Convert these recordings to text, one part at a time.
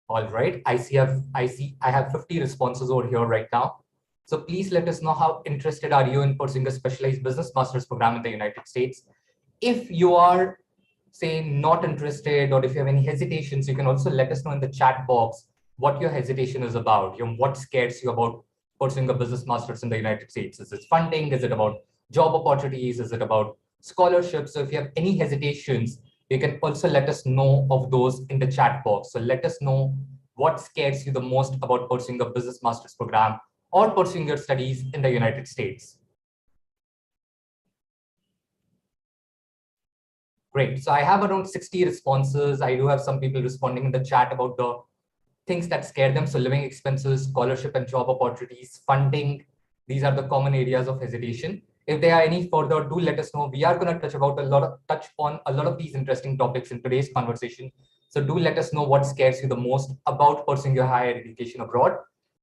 All right, I have 50 responses over here right now. So please let us know how interested are you in pursuing a specialized business master's program in the United States. If you are, say, not interested, or if you have any hesitations, you can also let us know in the chat box what your hesitation is about. What scares you about pursuing a business master's in the United States? Is it funding? Is it about job opportunities? Is it about scholarships? So if you have any hesitations, you can also let us know of those in the chat box. So let us know what scares you the most about pursuing a business master's program or pursuing your studies in the United States. Great. So I have around 60 responses. I do have some people responding in the chat about the things that scare them. So living expenses, scholarship and job opportunities, funding. These are the common areas of hesitation. If there are any further, do let us know. We are going to touch on a lot of these interesting topics in today's conversation. So do let us know what scares you the most about pursuing your higher education abroad.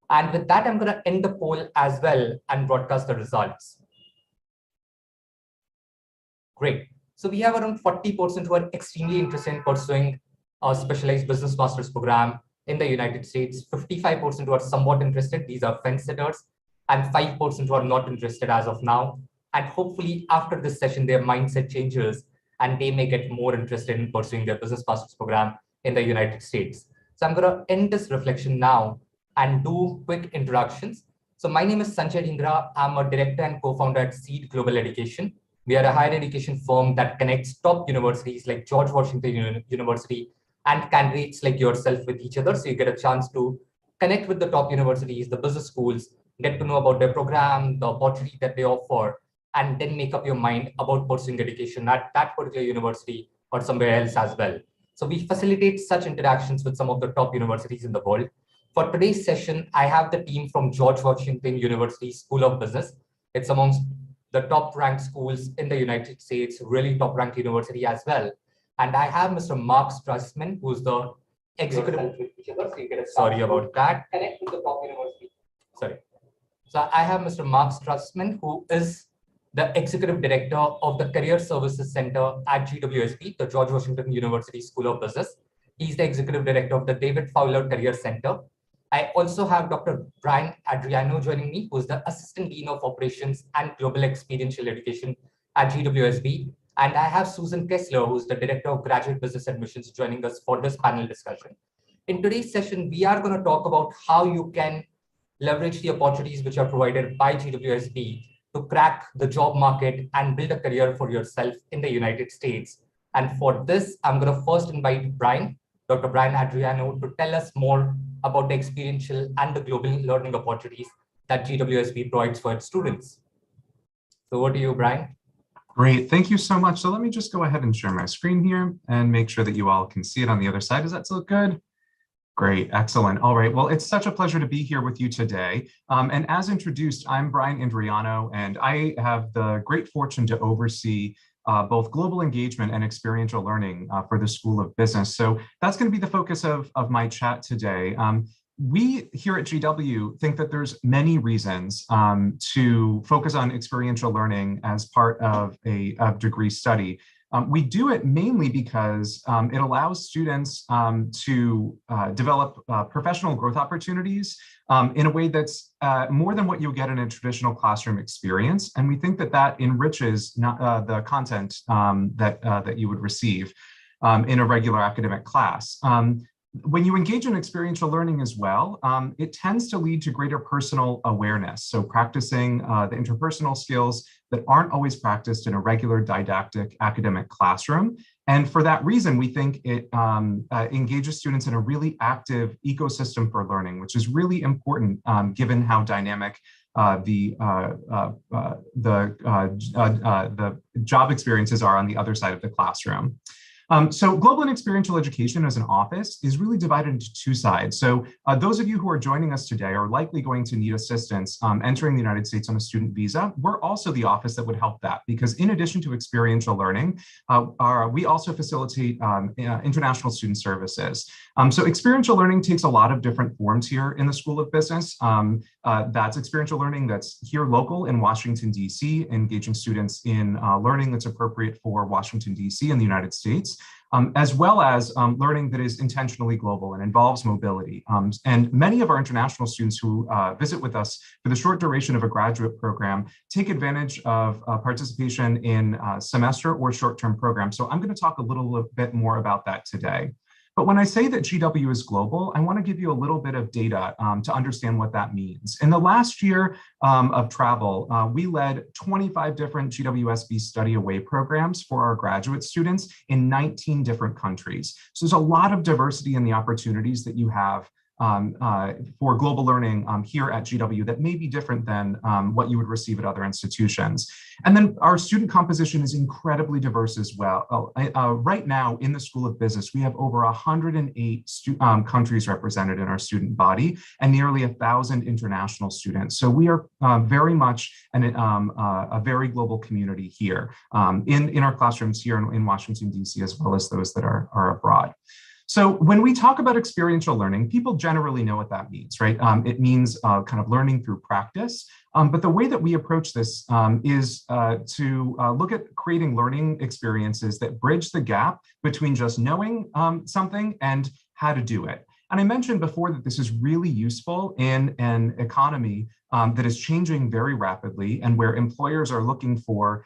And with that, I'm going to end the poll as well and broadcast the results. Great. So we have around 40% who are extremely interested in pursuing a specialized business master's program in the United States, 55% who are somewhat interested, these are fence sitters, and 5% who are not interested as of now. And hopefully after this session, their mindset changes and they may get more interested in pursuing their business master's program in the United States. So I'm going to end this reflection now and do quick introductions. So my name is Sanjay Dhingra. I'm a director and co-founder at Seed Global Education. We are a higher education firm that connects top universities like George Washington University and candidates like yourself with each other. So you get a chance to connect with the top universities, the business schools, get to know about their program, the opportunity that they offer, and then make up your mind about pursuing education at that particular university or somewhere else as well. So we facilitate such interactions with some of the top universities in the world. For today's session, I have the team from George Washington University School of Business. It's amongst the top ranked schools in the United States, really top ranked university as well. And I have Mr. Mark Strassman, who's the executive. Sorry about that. Connect with the top university. Sorry. So I have Mr. Mark Strassman, who is the executive director of the Career Services Center at GWSB, the George Washington University School of Business. He's the executive director of the David Fowler Career Center. I also have Dr. Brian Adriano joining me, who's the Assistant Dean of Operations and Global Experiential Education at GWSB. And I have Susan Kessler, who's the Director of Graduate Business Admissions, joining us for this panel discussion. In today's session, we are going to talk about how you can leverage the opportunities which are provided by GWSB to crack the job market and build a career for yourself in the United States. And for this, I'm going to first invite Brian, Dr. Brian Adriano, to tell us more about the experiential and the global learning opportunities that GWSB provides for its students. So over to you, Brian. Great, thank you so much. So let me just go ahead and share my screen here and make sure that you all can see it on the other side. Does that look good? Great, excellent. All right, well, it's such a pleasure to be here with you today. And as introduced, I'm Brian Adriano, and I have the great fortune to oversee both global engagement and experiential learning for the School of Business. So that's going to be the focus of my chat today. We here at GW think that there's many reasons to focus on experiential learning as part of a degree study. We do it mainly because it allows students to develop professional growth opportunities in a way that's more than what you'll get in a traditional classroom experience. And we think that that enriches the content that you would receive in a regular academic class. When you engage in experiential learning as well, it tends to lead to greater personal awareness. So practicing the interpersonal skills that aren't always practiced in a regular didactic academic classroom. And for that reason, we think it engages students in a really active ecosystem for learning, which is really important given how dynamic the job experiences are on the other side of the classroom. So global and experiential education as an office is really divided into two sides. So those of you who are joining us today are likely going to need assistance entering the United States on a student visa. We're also the office that would help that, because in addition to experiential learning, we also facilitate international student services. So experiential learning takes a lot of different forms here in the School of Business. That's experiential learning that's here local in Washington, D.C., engaging students in learning that's appropriate for Washington, D.C. and the United States. skills, as well as learning that is intentionally global and involves mobility. And many of our international students who visit with us for the short duration of a graduate program take advantage of participation in semester or short-term programs. So I'm going to talk a little bit more about that today. But when I say that GW is global, I want to give you a little bit of data to understand what that means. In the last year of travel, we led 25 different GWSB study away programs for our graduate students in 19 different countries. So there's a lot of diversity in the opportunities that you have for global learning here at GW that may be different than what you would receive at other institutions. And then our student composition is incredibly diverse as well. Right now in the School of Business, we have over 108 countries represented in our student body and nearly 1,000 international students. So we are very much a very global community here in our classrooms here in Washington, D.C., as well as those that are abroad. So when we talk about experiential learning, people generally know what that means, right? It means kind of learning through practice. But the way that we approach this is to look at creating learning experiences that bridge the gap between just knowing something and how to do it. And I mentioned before that this is really useful in an economy that is changing very rapidly and where employers are looking for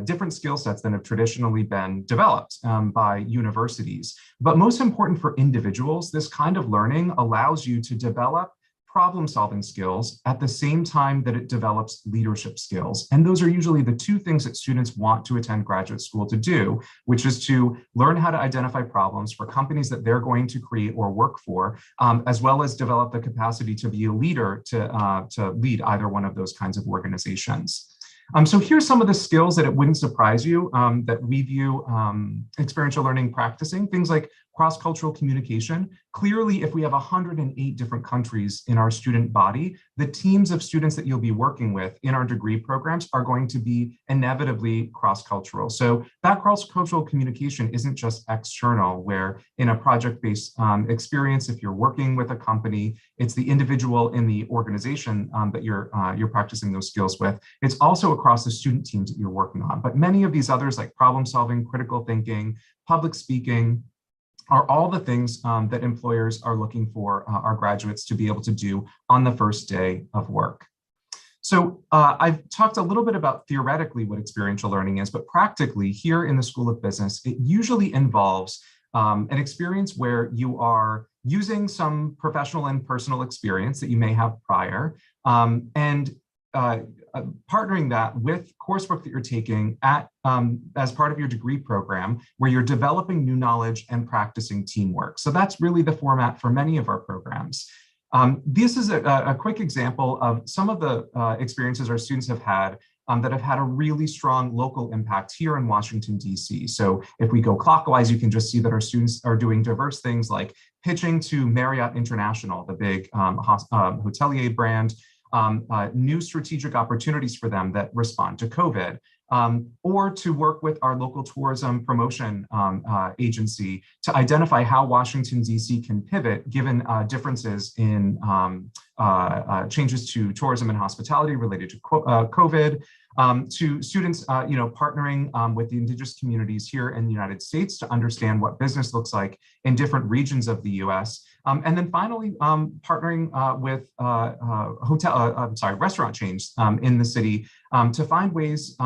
different skill sets than have traditionally been developed by universities. But most important for individuals, this kind of learning allows you to develop problem-solving skills at the same time that it develops leadership skills. And those are usually the two things that students want to attend graduate school to do, which is to learn how to identify problems for companies that they're going to create or work for, as well as develop the capacity to be a leader to lead either one of those kinds of organizations. So here's some of the skills that it wouldn't surprise you that we view experiential learning practicing, things like cross-cultural communication. Clearly, if we have 108 different countries in our student body, the teams of students that you'll be working with in our degree programs are going to be inevitably cross-cultural. So that cross-cultural communication isn't just external, where in a project-based experience, if you're working with a company, it's the individual in the organization that you're practicing those skills with. It's also across the student teams that you're working on. But many of these others, like problem solving, critical thinking, public speaking, are all the things that employers are looking for our graduates to be able to do on the first day of work. So I've talked a little bit about theoretically what experiential learning is, but practically here in the School of Business, it usually involves an experience where you are using some professional and personal experience that you may have prior, and partnering that with coursework that you're taking as part of your degree program, where you're developing new knowledge and practicing teamwork. So that's really the format for many of our programs. This is a quick example of some of the experiences our students have had that have had a really strong local impact here in Washington, D.C. So if we go clockwise, you can just see that our students are doing diverse things like pitching to Marriott International, the big hotelier brand, new strategic opportunities for them that respond to COVID, or to work with our local tourism promotion agency to identify how Washington, D.C. can pivot given differences in changes to tourism and hospitality related to COVID, to students partnering with the indigenous communities here in the United States to understand what business looks like in different regions of the US. And then finally, partnering with restaurant chains in the city to find ways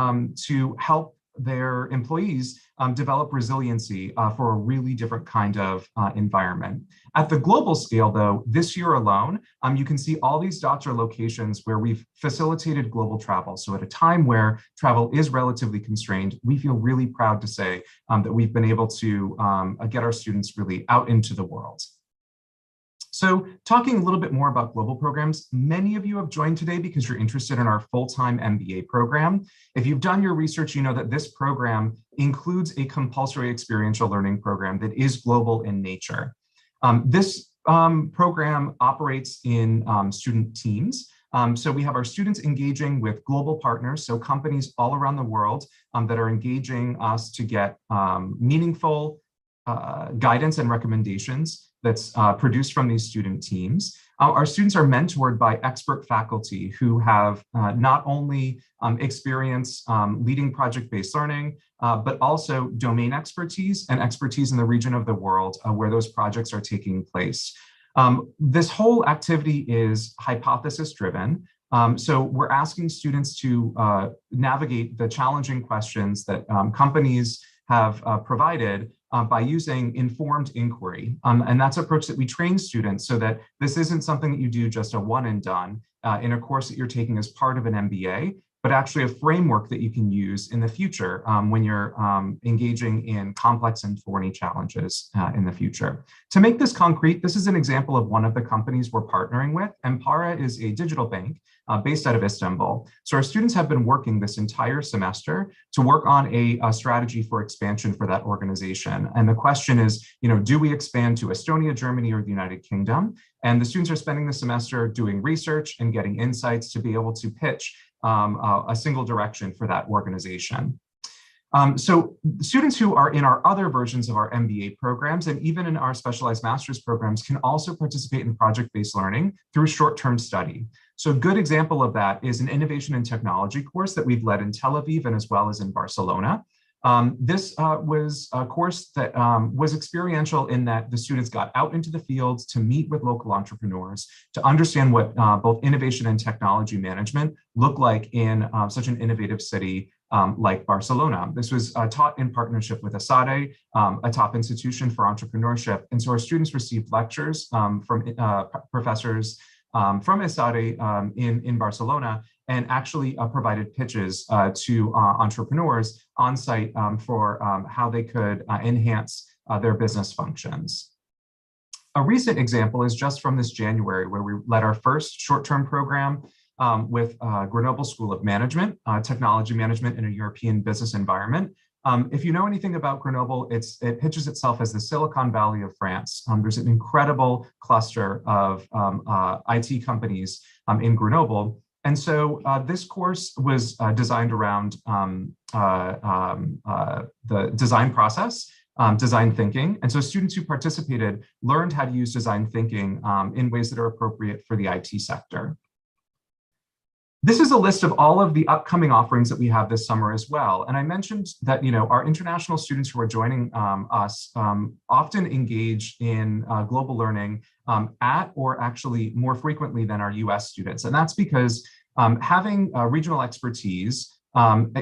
to help their employees develop resiliency for a really different kind of environment. At the global scale, though, this year alone, you can see all these dots are locations where we've facilitated global travel. So at a time where travel is relatively constrained, we feel really proud to say that we've been able to get our students really out into the world. So talking a little bit more about global programs, many of you have joined today because you're interested in our full-time MBA program. If you've done your research, you know that this program includes a compulsory experiential learning program that is global in nature. This program operates in student teams. So we have our students engaging with global partners, so companies all around the world that are engaging us to get meaningful guidance and recommendations that's produced from these student teams. Our students are mentored by expert faculty who have not only experience leading project-based learning, but also domain expertise and expertise in the region of the world where those projects are taking place. This whole activity is hypothesis-driven. So we're asking students to navigate the challenging questions that companies have provided by using informed inquiry. And that's an approach that we train students so that this isn't something that you do just a one and done in a course that you're taking as part of an MBA, but actually a framework that you can use in the future when you're engaging in complex and thorny challenges in the future. To make this concrete, this is an example of one of the companies we're partnering with. Empara is a digital bank based out of Istanbul. So our students have been working this entire semester to work on a strategy for expansion for that organization. And the question is, do we expand to Estonia, Germany, or the United Kingdom? And the students are spending the semester doing research and getting insights to be able to pitch a single direction for that organization. So students who are in our other versions of our MBA programs and even in our specialized master's programs can also participate in project-based learning through short-term study. So a good example of that is an innovation and technology course that we've led in Tel Aviv and as well as in Barcelona. This was a course that was experiential in that the students got out into the fields to meet with local entrepreneurs, to understand what both innovation and technology management look like in such an innovative city like Barcelona. This was taught in partnership with ESADE, a top institution for entrepreneurship. And so our students received lectures from professors from ESADE in Barcelona, and actually provided pitches to entrepreneurs on site for how they could enhance their business functions. A recent example is just from this January, where we led our first short-term program with Grenoble School of Management, Technology Management in a European Business Environment. If you know anything about Grenoble, it pitches itself as the Silicon Valley of France. There's an incredible cluster of IT companies in Grenoble. And so this course was designed around the design process, design thinking. And so students who participated learned how to use design thinking in ways that are appropriate for the IT sector. This is a list of all of the upcoming offerings that we have this summer as well. And I mentioned that our international students who are joining us often engage in global learning at or actually more frequently than our US students. And that's because having regional expertise,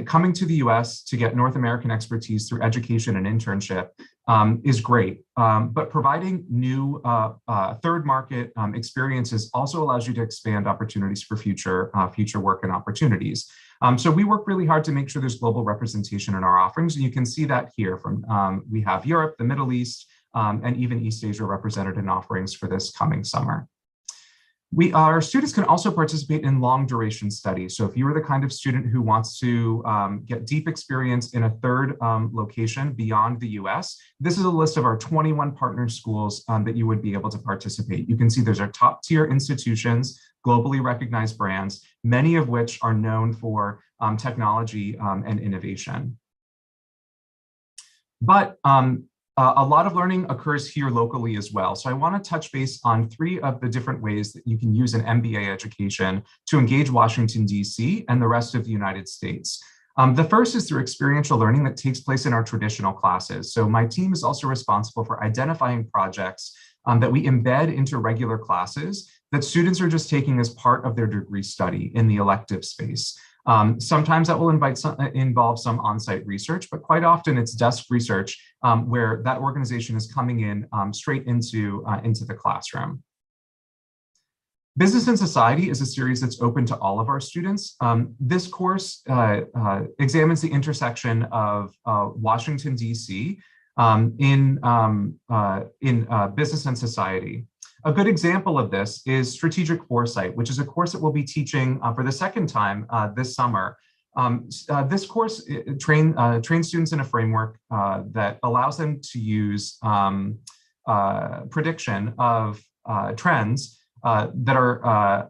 coming to the US to get North American expertise through education and internship is great. But providing new third market experiences also allows you to expand opportunities for future work and opportunities. So we work really hard to make sure there's global representation in our offerings. And you can see that here from we have Europe, the Middle East, and even East Asia represented in offerings for this coming summer. Our students can also participate in long duration studies. So if you are the kind of student who wants to get deep experience in a third location beyond the US, this is a list of our 21 partner schools that you would be able to participate. You can see there's our top tier institutions, globally recognized brands, many of which are known for technology and innovation. But a lot of learning occurs here locally as well. So I want to touch base on 3 of the different ways that you can use an MBA education to engage Washington, D.C. and the rest of the United States. The first is through experiential learning that takes place in our traditional classes. So my team is also responsible for identifying projects that we embed into regular classes that students are just taking as part of their degree study in the elective space. Sometimes that will involve some on-site research, but quite often it's desk research where that organization is coming in straight into the classroom. Business and Society is a series that's open to all of our students. This course examines the intersection of Washington, D.C. in business and society. A good example of this is Strategic Foresight, which is a course that we'll be teaching for the second time this summer. This course trains students in a framework that allows them to use prediction of trends that are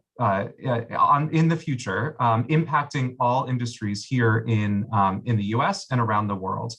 in the future, impacting all industries here in the US and around the world.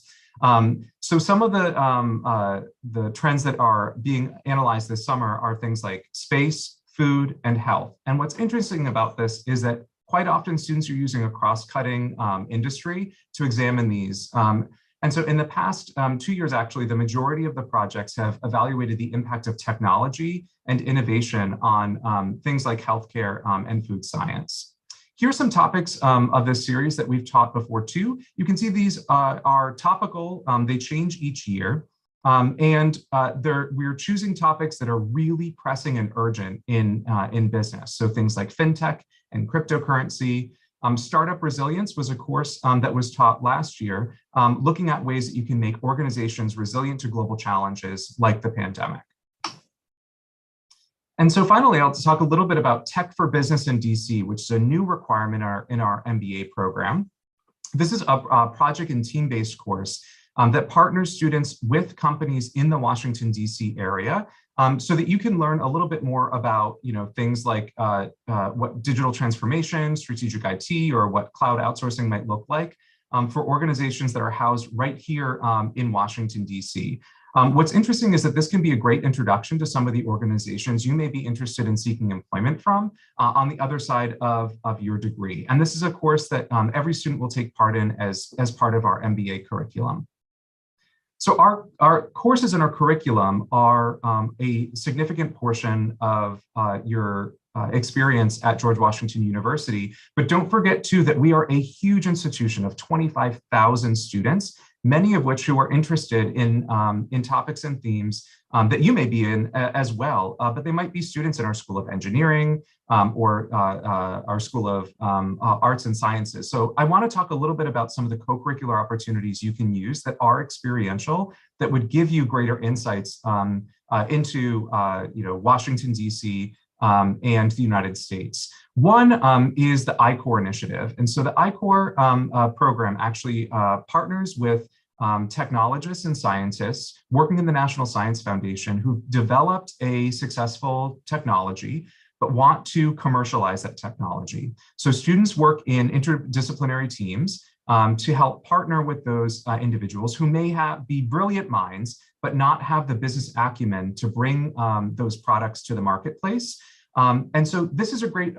So some of the trends that are being analyzed this summer are things like space, food, and health. And what's interesting about this is that quite often students are using a cross-cutting industry to examine these. And so in the past 2 years, actually, the majority of the projects have evaluated the impact of technology and innovation on things like healthcare and food science. Here are some topics of this series that we've taught before too. You can see these are topical, they change each year. We're choosing topics that are really pressing and urgent in business. So things like fintech and cryptocurrency. Startup Resilience was a course that was taught last year, looking at ways that you can make organizations resilient to global challenges like the pandemic. And so finally, I'll talk a little bit about Tech for Business in DC, which is a new requirement in our MBA program. This is a project and team-based course that partners students with companies in the Washington, DC area, so that you can learn a little bit more about things like what digital transformation, strategic IT, or what cloud outsourcing might look like for organizations that are housed right here in Washington, DC. What's interesting is that this can be a great introduction to some of the organizations you may be interested in seeking employment from on the other side of your degree. And this is a course that every student will take part in as part of our MBA curriculum. So our courses in our curriculum are a significant portion of your experience at George Washington University. But don't forget too that we are a huge institution of 25,000 students, many of which who are interested in topics and themes that you may be in as well, but they might be students in our School of Engineering or our School of Arts and Sciences. So I want to talk a little bit about some of the co-curricular opportunities you can use that are experiential, that would give you greater insights into Washington, DC, and the United States. One is the I-Corps initiative. And so the I-Corps program actually partners with technologists and scientists working in the National Science Foundation who developed a successful technology but want to commercialize that technology. So students work in interdisciplinary teams to help partner with those individuals who may be brilliant minds, but not have the business acumen to bring those products to the marketplace. And so this is a great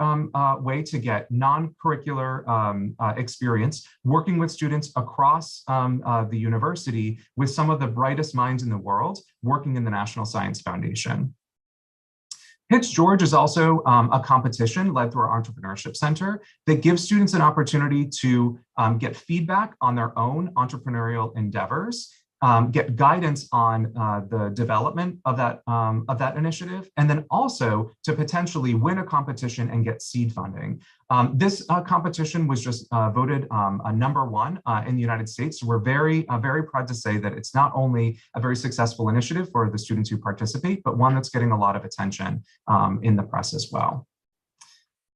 way to get non-curricular experience working with students across the university with some of the brightest minds in the world working in the National Science Foundation. Pitch George is also a competition led through our Entrepreneurship Center that gives students an opportunity to get feedback on their own entrepreneurial endeavors, get guidance on the development of that initiative, and then also to potentially win a competition and get seed funding. This competition was just voted #1 in the United States. So we're very proud to say that it's not only a very successful initiative for the students who participate, but one that's getting a lot of attention in the press as well.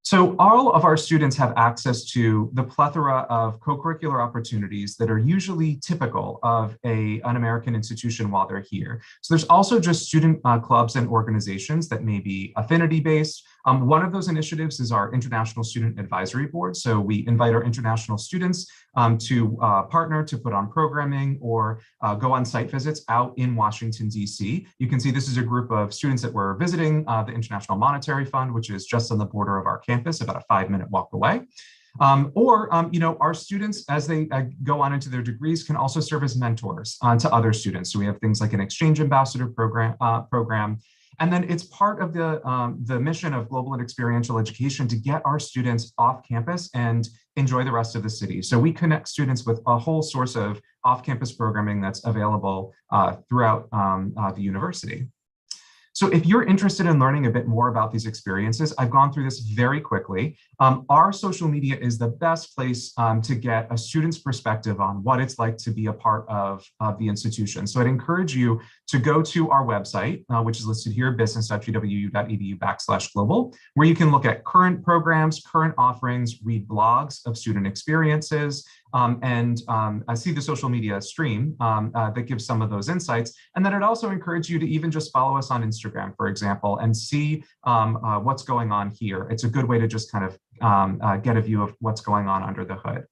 So all of our students have access to the plethora of co-curricular opportunities that are usually typical of an American institution while they're here. So there's also just student clubs and organizations that may be affinity-based. One of those initiatives is our International Student Advisory Board. So we invite our international students to partner to put on programming or go on site visits out in Washington, DC. You can see this is a group of students that were visiting the International Monetary Fund, which is just on the border of our campus, about a 5-minute walk away. Our students, as they go on into their degrees, can also serve as mentors to other students. So we have things like an exchange ambassador program. And then it's part of the mission of global and experiential education to get our students off campus and enjoy the rest of the city. So we connect students with a whole source of off-campus programming that's available throughout the university. So if you're interested in learning a bit more about these experiences, I've gone through this very quickly. Our social media is the best place to get a student's perspective on what it's like to be a part of the institution. So I'd encourage you to go to our website, which is listed here, business.gwu.edu/global, where you can look at current programs, current offerings, read blogs of student experiences, and see the social media stream that gives some of those insights. And then I'd also encourage you to even just follow us on Instagram, for example, and see what's going on here. It's a good way to just kind of get a view of what's going on under the hood.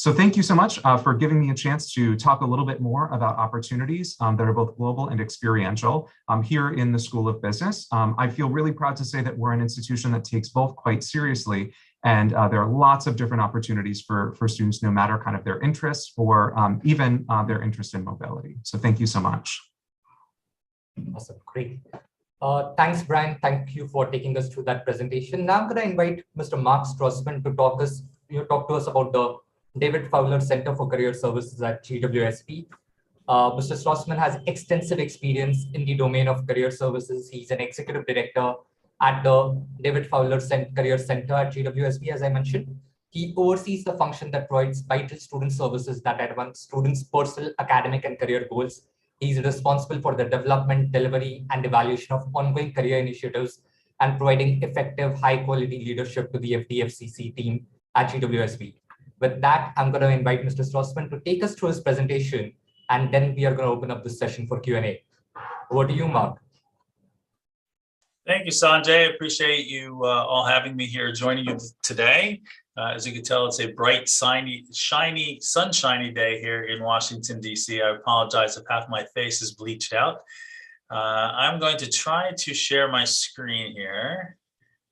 So thank you so much for giving me a chance to talk a little bit more about opportunities that are both global and experiential here in the School of Business. I feel really proud to say that we're an institution that takes both quite seriously, and there are lots of different opportunities for students, no matter kind of their interests or even their interest in mobility. So thank you so much. Awesome, great. Thanks, Brian. Thank you for taking us through that presentation. Now I'm going to invite Mr. Mark Strassman to talk to us about the David Fowler Center for Career Services at GWSB. Mr. Strassman has extensive experience in the domain of career services. He's an executive director at the David Fowler Career Center at GWSB, as I mentioned. He oversees the function that provides vital student services that advance students' personal, academic, and career goals. He's responsible for the development, delivery, and evaluation of ongoing career initiatives and providing effective, high-quality leadership to the FDFCC team at GWSB. With that, I'm going to invite Mr. Strassman to take us through his presentation, and then we are going to open up this session for Q&A. Over to you, Mark. Thank you, Sanjay. I appreciate you all having me here, joining you today. As you can tell, it's a bright, shiny, sunshiny day here in Washington, D.C. I apologize if half my face is bleached out. I'm going to try to share my screen here.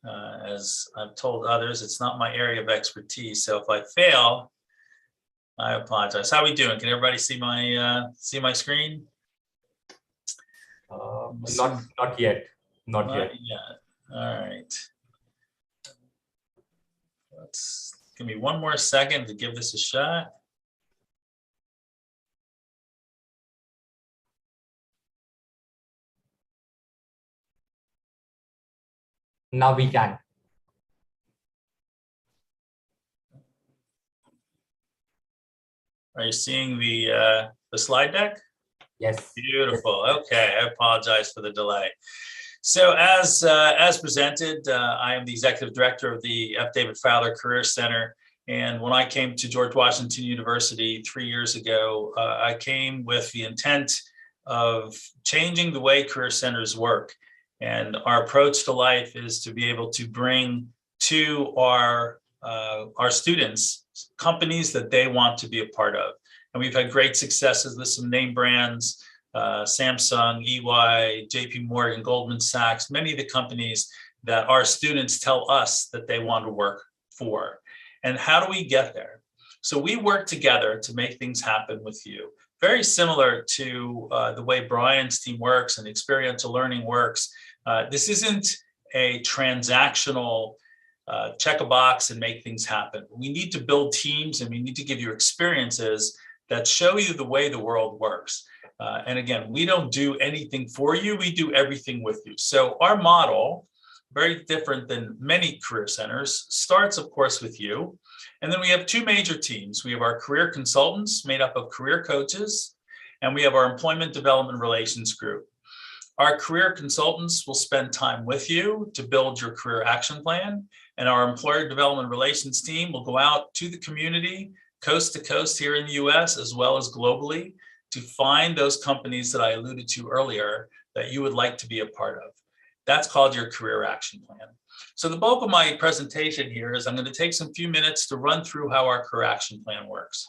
As I've told others, it's not my area of expertise. So if I fail, I apologize. How are we doing? Can everybody see my screen? Not yet. Not yet. All right. Let's give me one more second to give this a shot. Now we can. Are you seeing the slide deck? Yes. Beautiful. Okay, I apologize for the delay. So as presented, I am the executive director of the F. David Fowler Career Center. And when I came to George Washington University 3 years ago, I came with the intent of changing the way career centers work. And our approach to life is to be able to bring to our students companies that they want to be a part of. And we've had great successes with some name brands, Samsung, EY, JP Morgan, Goldman Sachs, many of the companies that our students tell us that they want to work for. And how do we get there? So we work together to make things happen with you. Very similar to the way Brian's team works and Experiential Learning works. This isn't a transactional check a box and make things happen. We need to build teams, and we need to give you experiences that show you the way the world works. And again, we don't do anything for you, we do everything with you. So our model, very different than many career centers, starts of course with you. And then we have two major teams. We have our career consultants made up of career coaches, and we have our employment development relations group. Our career consultants will spend time with you to build your career action plan. And our employer development relations team will go out to the community, coast to coast here in the US, as well as globally, to find those companies that I alluded to earlier that you would like to be a part of. That's called your career action plan. So the bulk of my presentation here is I'm going to take some few minutes to run through how our career action plan works.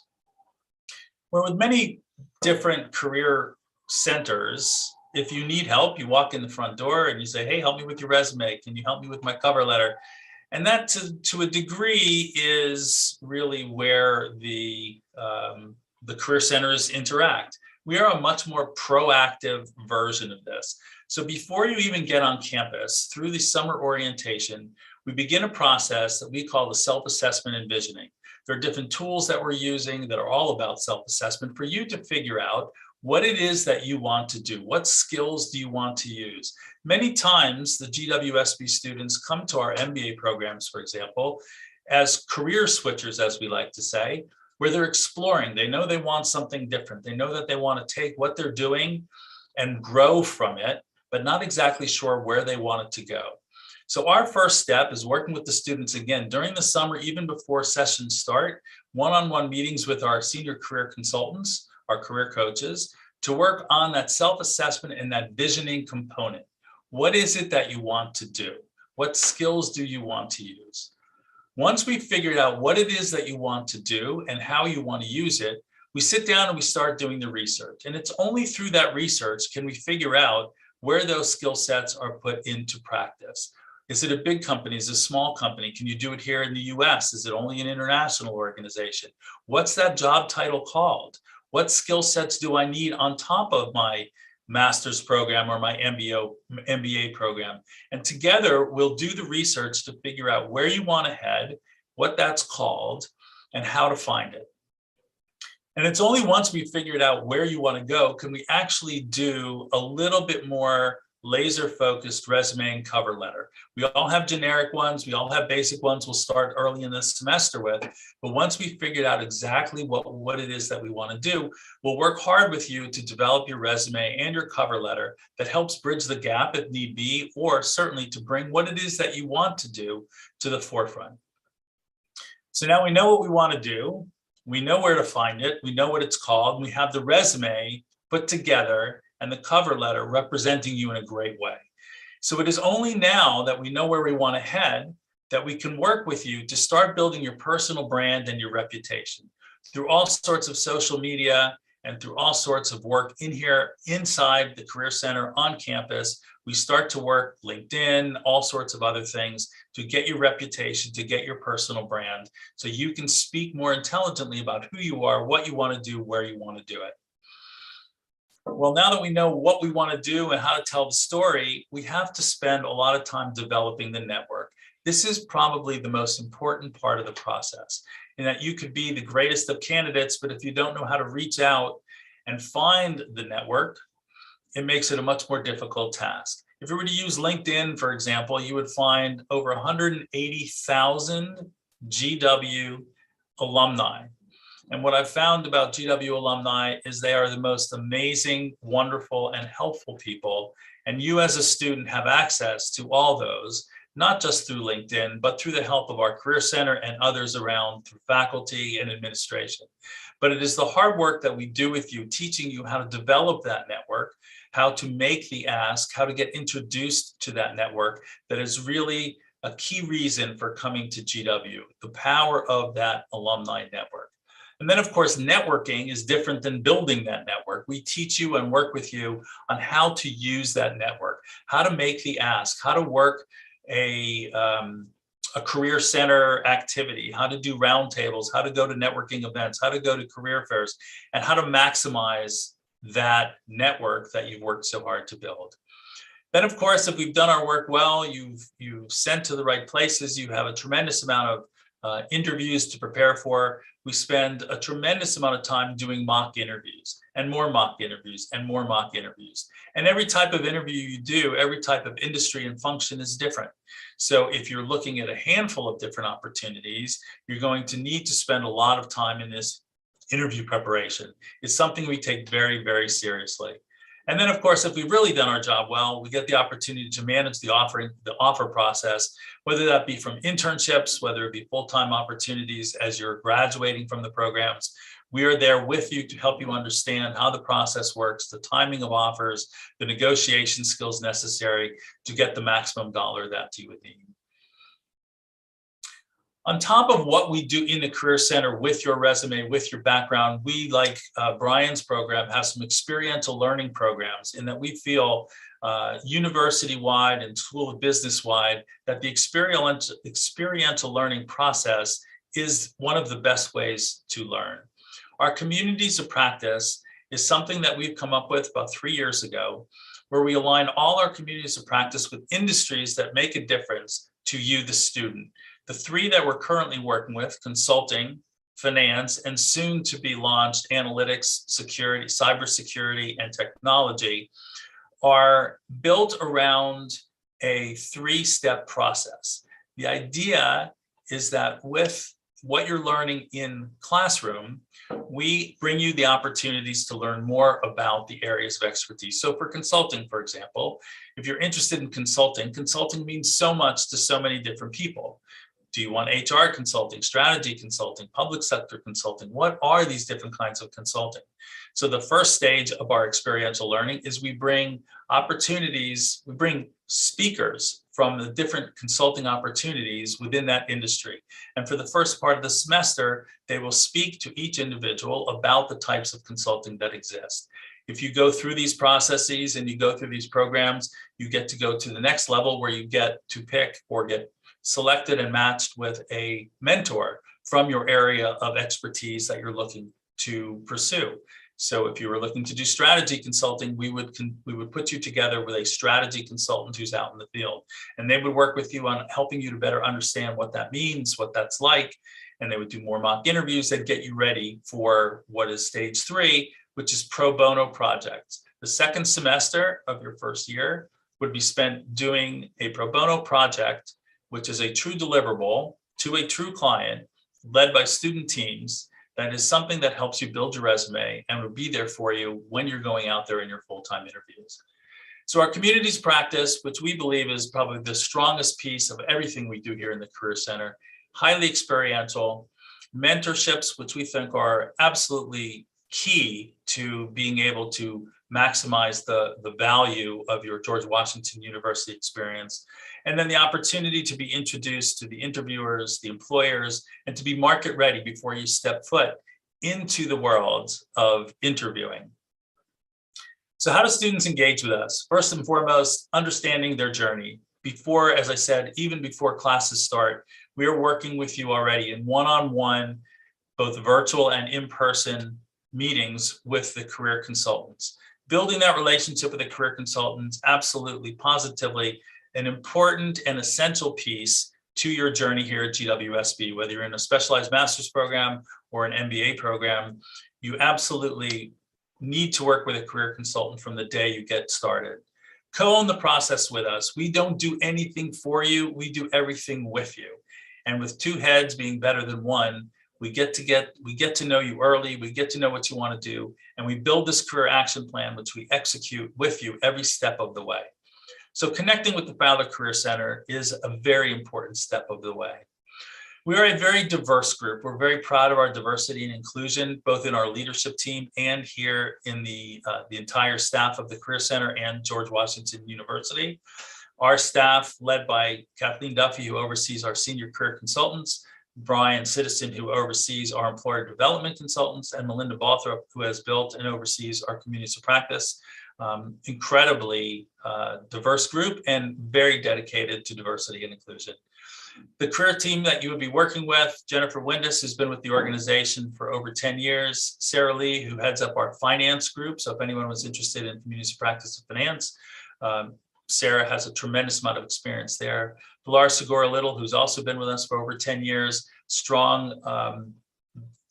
Where with many different career centers, if you need help, you walk in the front door and you say, hey, help me with your resume. Can you help me with my cover letter? And that to a degree is really where the career centers interact. We are a much more proactive version of this. So before you even get on campus, through the summer orientation, we begin a process that we call the self-assessment and visioning. There are different tools that we're using that are all about self-assessment for you to figure out what it is that you want to do. What skills do you want to use? Many times the GWSB students come to our MBA programs, for example, as career switchers, as we like to say, where they're exploring. They know they want something different. They know that they want to take what they're doing and grow from it, but not exactly sure where they want it to go. So our first step is working with the students again during the summer, even before sessions start, one-on-one meetings with our senior career consultants, our career coaches, to work on that self-assessment and that visioning component. What is it that you want to do? What skills do you want to use? Once we've figured out what it is that you want to do and how you want to use it, we sit down and we start doing the research. And it's only through that research can we figure out where those skill sets are put into practice. Is it a big company? Is it a small company? Can you do it here in the US? Is it only an international organization? What's that job title called? What skill sets do I need on top of my master's program or my MBA program? And together we'll do the research to figure out where you want to head, what that's called, and how to find it. And it's only once we've figured out where you want to go can we actually do a little bit more laser-focused resume and cover letter. We all have generic ones. We all have basic ones we'll start early in the semester with. But once we've figured out exactly what it is that we want to do, we'll work hard with you to develop your resume and your cover letter that helps bridge the gap if need be, or certainly to bring what it is that you want to do to the forefront. So now we know what we want to do. We know where to find it. We know what it's called. We have the resume put together and the cover letter representing you in a great way. So it is only now that we know where we want to head that we can work with you to start building your personal brand and your reputation through all sorts of social media and through all sorts of work in here inside the Career Center on campus. We start to work LinkedIn, all sorts of other things to get your reputation, to get your personal brand, so you can speak more intelligently about who you are, what you want to do, where you want to do it. Well, now that we know what we want to do and how to tell the story, we have to spend a lot of time developing the network. This is probably the most important part of the process, in that you could be the greatest of candidates, but if you don't know how to reach out and find the network, it makes it a much more difficult task. If you were to use LinkedIn, for example, you would find over 180,000 GW alumni. And what I've found about GW alumni is they are the most amazing, wonderful, and helpful people. And you as a student have access to all those, not just through LinkedIn, but through the help of our Career Center and others around through faculty and administration. But it is the hard work that we do with you, teaching you how to develop that network, how to make the ask, how to get introduced to that network, that is really a key reason for coming to GW, the power of that alumni network. And then, of course, networking is different than building that network. We teach you and work with you on how to use that network, how to make the ask, how to work a career center activity, how to do roundtables, how to go to networking events, how to go to career fairs, and how to maximize that network that you've worked so hard to build. Then, of course, if we've done our work well, you've sent to the right places, you have a tremendous amount of interviews to prepare for. We spend a tremendous amount of time doing mock interviews and more mock interviews and more mock interviews. And every type of interview you do, every type of industry and function is different. So if you're looking at a handful of different opportunities, you're going to need to spend a lot of time in this interview preparation. It's something we take very, very seriously. And then, of course, if we've really done our job well, we get the opportunity to manage the offer process, whether that be from internships, whether it be full-time opportunities as you're graduating from the programs. We are there with you to help you understand how the process works, the timing of offers, the negotiation skills necessary to get the maximum dollar that you would need. On top of what we do in the Career Center with your resume, with your background, we, like Brian's program, have some experiential learning programs in that we feel university-wide and School of Business-wide that the experiential learning process is one of the best ways to learn. Our communities of practice is something that we've come up with about 3 years ago, where we align all our communities of practice with industries that make a difference to you, the student. The three that we're currently working with, consulting, finance, and soon to be launched analytics, security, cybersecurity, and technology, are built around a three-step process. The idea is that with what you're learning in classroom, we bring you the opportunities to learn more about the areas of expertise. So for consulting, for example, if you're interested in consulting, consulting means so much to so many different people. Do you want HR consulting, strategy consulting, public sector consulting? What are these different kinds of consulting? So the first stage of our experiential learning is we bring opportunities, we bring speakers from the different consulting opportunities within that industry. And for the first part of the semester, they will speak to each individual about the types of consulting that exist. If you go through these processes and you go through these programs, you get to go to the next level where you get to pick or get selected and matched with a mentor from your area of expertise that you're looking to pursue. So if you were looking to do strategy consulting, we would put you together with a strategy consultant who's out in the field, and they would work with you on helping you to better understand what that means, what that's like, and they would do more mock interviews that get you ready for what is stage 3, which is pro bono projects. The second semester of your first year would be spent doing a pro bono project, which is a true deliverable to a true client led by student teams. That is something that helps you build your resume and will be there for you when you're going out there in your full-time interviews. So our communities practice, which we believe is probably the strongest piece of everything we do here in the Career Center, highly experiential, mentorships, which we think are absolutely key to being able to maximize the value of your George Washington University experience. And then the opportunity to be introduced to the interviewers, the employers, and to be market ready before you step foot into the world of interviewing. So how do students engage with us? First and foremost, understanding their journey. Before, as I said, even before classes start, we are working with you already in one-on-one, both virtual and in-person meetings with the career consultants. Building that relationship with the career consultants, absolutely, positively, an important and essential piece to your journey here at GWSB. Whether you're in a specialized master's program or an MBA program, you absolutely need to work with a career consultant from the day you get started. Co-own the process with us. We don't do anything for you, we do everything with you. And with 2 heads being better than 1, we get to know you early, we get to know what you want to do, and we build this career action plan, which we execute with you every step of the way. So connecting with the Fowler Career Center is a very important step of the way. We are a very diverse group. We're very proud of our diversity and inclusion, both in our leadership team and here in the entire staff of the Career Center and George Washington University. Our staff, led by Kathleen Duffy, who oversees our senior career consultants, Brian Citizen, who oversees our employer development consultants, and Melinda Balthrop, who has built and oversees our communities of practice. Incredibly diverse group and very dedicated to diversity and inclusion. The career team that you would be working with, Jennifer Windus, who's been with the organization for over 10 years, Sarah Lee, who heads up our finance group. So if anyone was interested in communities of practice and finance, Sarah has a tremendous amount of experience there. Pilar Segura-Little, who's also been with us for over 10 years, strong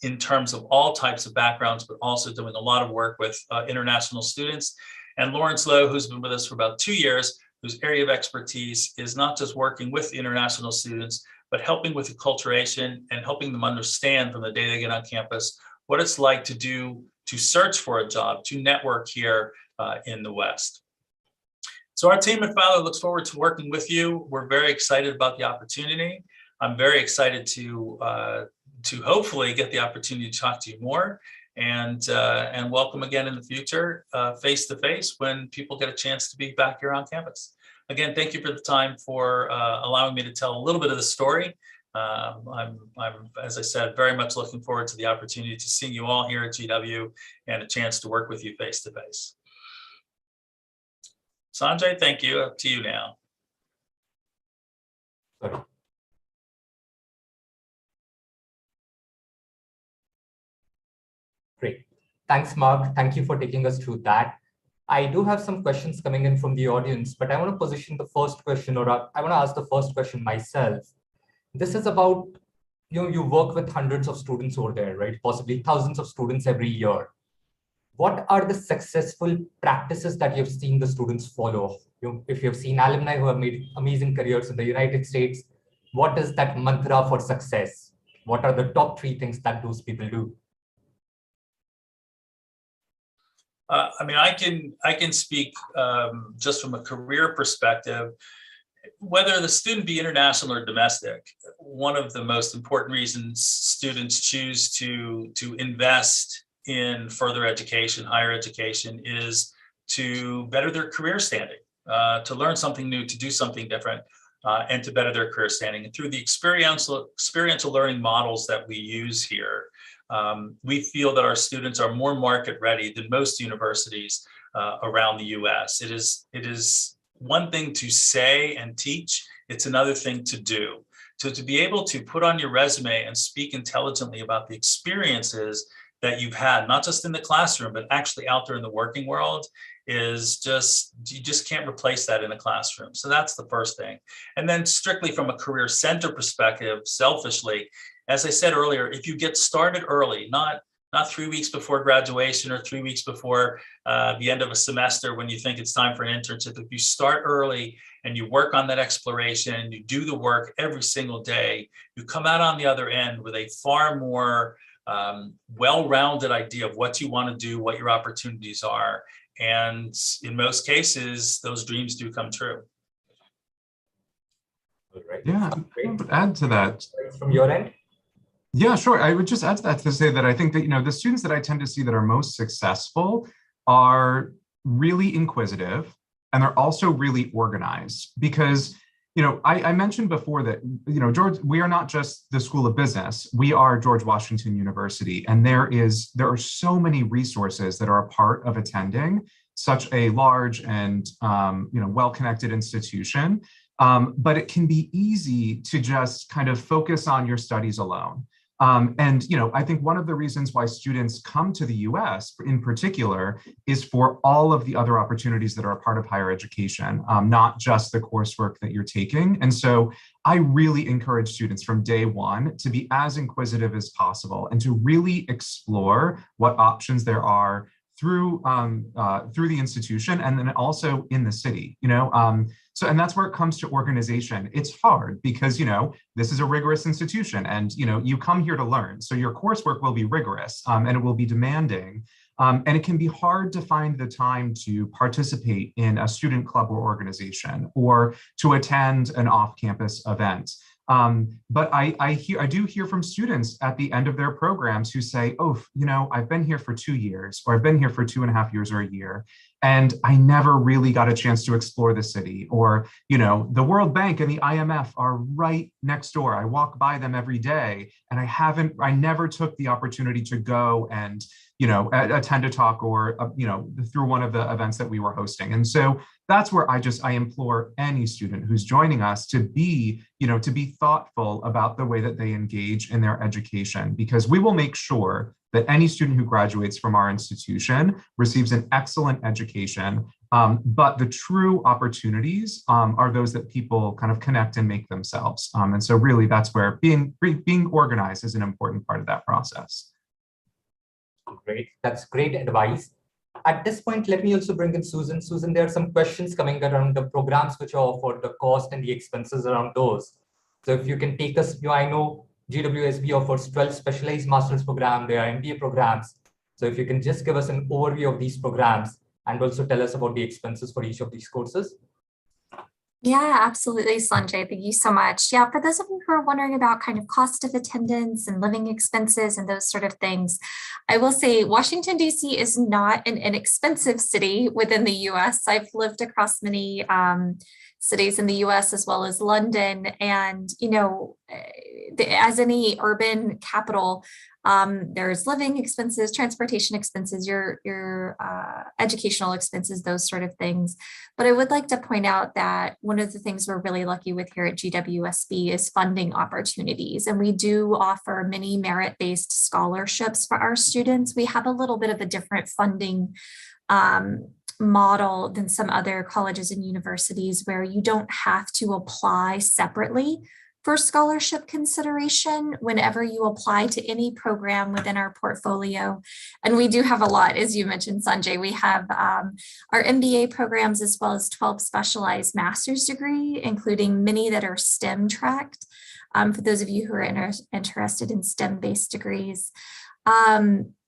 in terms of all types of backgrounds, but also doing a lot of work with international students. And Lawrence Lowe, who's been with us for about 2 years, whose area of expertise is not just working with international students, but helping with acculturation and helping them understand from the day they get on campus what it's like to search for a job, to network here in the West. So our team at Fowler looks forward to working with you. We're very excited about the opportunity. I'm very excited to hopefully get the opportunity to talk to you more, and welcome again in the future, face to face, when people get a chance to be back here on campus. Again, thank you for the time, for allowing me to tell a little bit of the story. I'm, as I said, very much looking forward to the opportunity to see you all here at GW and a chance to work with you face to face. Sanjay, thank you. Up to you now. Sorry. Great. Thanks, Mark. Thank you for taking us through that. I do have some questions coming in from the audience, but I want to position the first question, or I want to ask the first question myself. This is about, you work with hundreds of students over there, right? Possibly thousands of students every year. What are the successful practices that you've seen the students follow? If you've seen alumni who have made amazing careers in the United States, what is that mantra for success? What are the top 3 things that those people do? I mean, I can speak just from a career perspective. Whether the student be international or domestic, one of the most important reasons students choose to invest in further education, higher education, is to better their career standing, to learn something new, to do something different. and to better their career standing. And through the experiential learning models that we use here, we feel that our students are more market ready than most universities around the US. It is one thing to say and teach, it's another thing to do. So to be able to put on your resume and speak intelligently about the experiences that you've had, not just in the classroom, but actually out there in the working world, is just, you just can't replace that in a classroom. So that's the first thing. And then strictly from a career center perspective, selfishly, as I said earlier, if you get started early, not 3 weeks before graduation or 3 weeks before the end of a semester when you think it's time for an internship, if you start early and you work on that exploration, you do the work every single day, you come out on the other end with a far more well-rounded idea of what you want to do, what your opportunities are. And in most cases, those dreams do come true. All right. Yeah, I would add to that. From your end? Yeah, sure. I would just add to that to say that I think that, the students that I tend to see that are most successful are really inquisitive, and they're also really organized because, I mentioned before that, George, we are not just the School of Business, we are George Washington University. And there are so many resources that are a part of attending such a large and, well-connected institution. But it can be easy to just kind of focus on your studies alone. I think one of the reasons why students come to the US in particular is for all of the other opportunities that are a part of higher education, not just the coursework that you're taking. And so I really encourage students from day one to be as inquisitive as possible and to really explore what options there are through the institution and then also in the city, and that's where it comes to organization. It's hard because, this is a rigorous institution and, you come here to learn. So your coursework will be rigorous and it will be demanding. And it can be hard to find the time to participate in a student club or organization or to attend an off-campus event. But I do hear from students at the end of their programs who say, oh, I've been here for 2 years, or I've been here for 2.5 years or a year, and I never really got a chance to explore the city. Or, the World Bank and the IMF are right next door. I walk by them every day, and I never took the opportunity to go and, attend a talk or, through one of the events that we were hosting. And so that's where I implore any student who's joining us to be thoughtful about the way that they engage in their education, because we will make sure that any student who graduates from our institution receives an excellent education. But the true opportunities are those that people kind of connect and make themselves. And so really that's where being organized is an important part of that process. Great. That's great advice. At this point, let me also bring in Susan. Susan, there are some questions coming around the programs which are offered, the cost and the expenses around those. So if you can take us, I know GWSB offers 12 specialized master's programs, there are MBA programs. So if you can just give us an overview of these programs and also tell us about the expenses for each of these courses. Yeah, absolutely, Sanjay. Thank you so much. Yeah, for those of you who are wondering about kind of cost of attendance and living expenses and those sort of things, I will say Washington, D.C. is not an inexpensive city within the U.S. I've lived across many cities in the U.S. as well as London. And, as any urban capital, there's living expenses, transportation expenses, your educational expenses, those sort of things. But I would like to point out that one of the things we're really lucky with here at GWSB is funding opportunities. And we do offer many merit-based scholarships for our students. We have a little bit of a different funding model than some other colleges and universities where you don't have to apply separately for scholarship consideration whenever you apply to any program within our portfolio. And we do have a lot, as you mentioned, Sanjay. We have our MBA programs as well as 12 specialized master's degree, including many that are STEM tracked, for those of you who are interested in STEM-based degrees.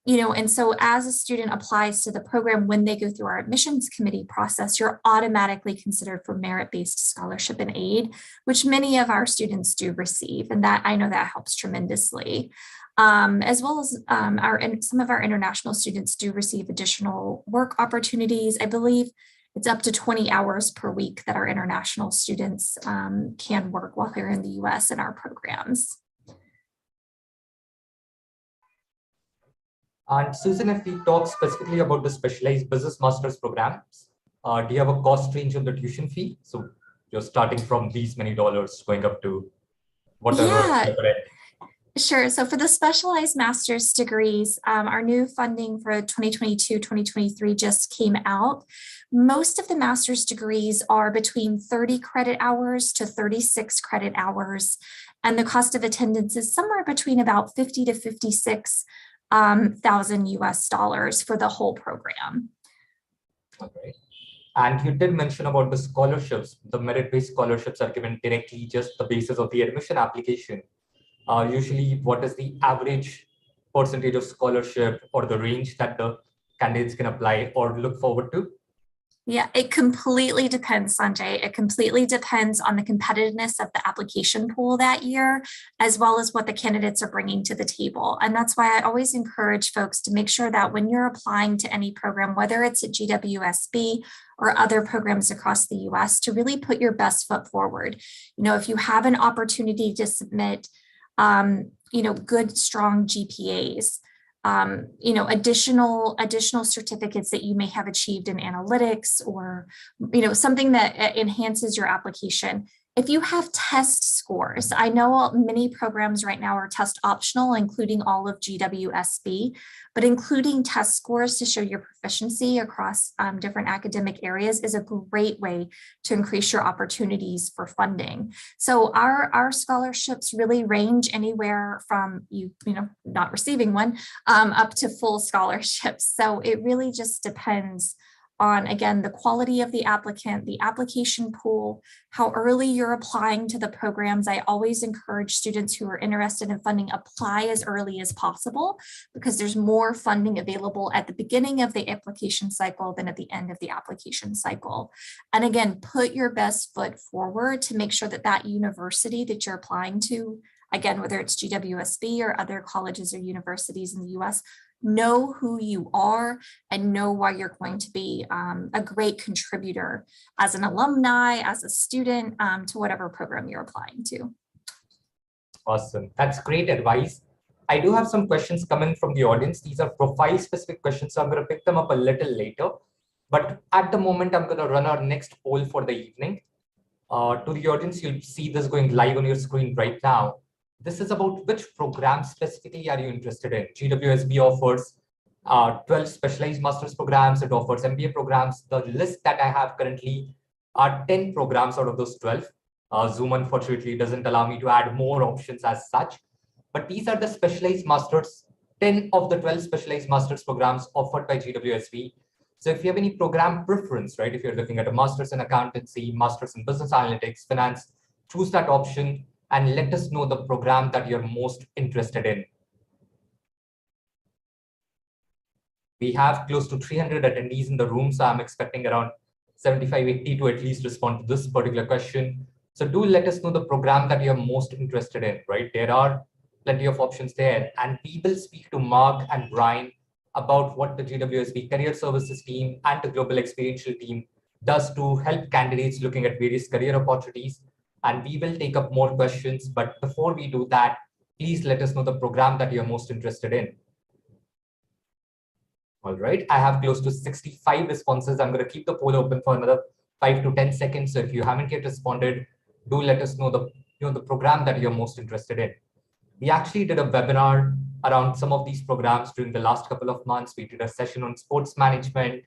And so as a student applies to the program, when they go through our admissions committee process, you're automatically considered for merit-based scholarship and aid, which many of our students do receive. And that I know that helps tremendously. As well as some of our international students do receive additional work opportunities. I believe it's up to 20 hours per week that our international students can work while they're in the US in our programs. And Susan, if we talk specifically about the specialized business master's programs, do you have a cost range on the tuition fee? So you're starting from these many dollars going up to whatever. Yeah. Sure. So for the specialized master's degrees, our new funding for 2022-2023 just came out. Most of the master's degrees are between 30 credit hours to 36 credit hours. And the cost of attendance is somewhere between about 50 to 56,000 US dollars for the whole program. Okay. And you did mention about the scholarships. The merit-based scholarships are given directly just the basis of the admission application. Usually, what is the average percentage of scholarship or the range that the candidates can apply or look forward to? Yeah, it completely depends, Sanjay. It completely depends on the competitiveness of the application pool that year, as well as what the candidates are bringing to the table. And that's why I always encourage folks to make sure that when you're applying to any program, whether it's at GWSB or other programs across the US, to really put your best foot forward. You know, if you have an opportunity to submit good, strong GPAs, additional certificates that you may have achieved in analytics or, something that enhances your application. If you have test scores, I know many programs right now are test optional, including all of GWSB, but including test scores to show your proficiency across different academic areas is a great way to increase your opportunities for funding. So our scholarships really range anywhere from not receiving one up to full scholarships. So it really just depends on, again, the quality of the applicant, the application pool, how early you're applying to the programs. I always encourage students who are interested in funding apply as early as possible because there's more funding available at the beginning of the application cycle than at the end of the application cycle. And again, put your best foot forward to make sure that that university that you're applying to, again, whether it's GWSB or other colleges or universities in the US, know who you are and know why you're going to be a great contributor as an alumni, as a student, to whatever program you're applying to. Awesome. That's great advice. I do have some questions coming from the audience. These are profile specific questions, so I'm going to pick them up a little later. But at the moment, I'm going to run our next poll for the evening. To the audience, you'll see this going live on your screen right now. This is about which program specifically are you interested in. GWSB offers 12 specialized master's programs. It offers MBA programs. The list that I have currently are 10 programs out of those 12. Zoom, unfortunately, doesn't allow me to add more options as such. But these are the specialized masters, 10 of the 12 specialized master's programs offered by GWSB. So if you have any program preference, right, if you're looking at a master's in accountancy, master's in business analytics, finance, choose that option and let us know the program that you're most interested in. We have close to 300 attendees in the room, so I'm expecting around 75, 80 to at least respond to this particular question. So do let us know the program that you're most interested in, right? There are plenty of options there. And we will speak to Mark and Brian about what the GWSB Career Services team and the Global Experiential team does to help candidates looking at various career opportunities. And we will take up more questions. But before we do that, please let us know the program that you're most interested in. All right, I have close to 65 responses. I'm going to keep the poll open for another 5 to 10 seconds. So if you haven't yet responded, do let us know the program that you're most interested in. We actually did a webinar around some of these programs during the last couple of months. We did a session on sports management.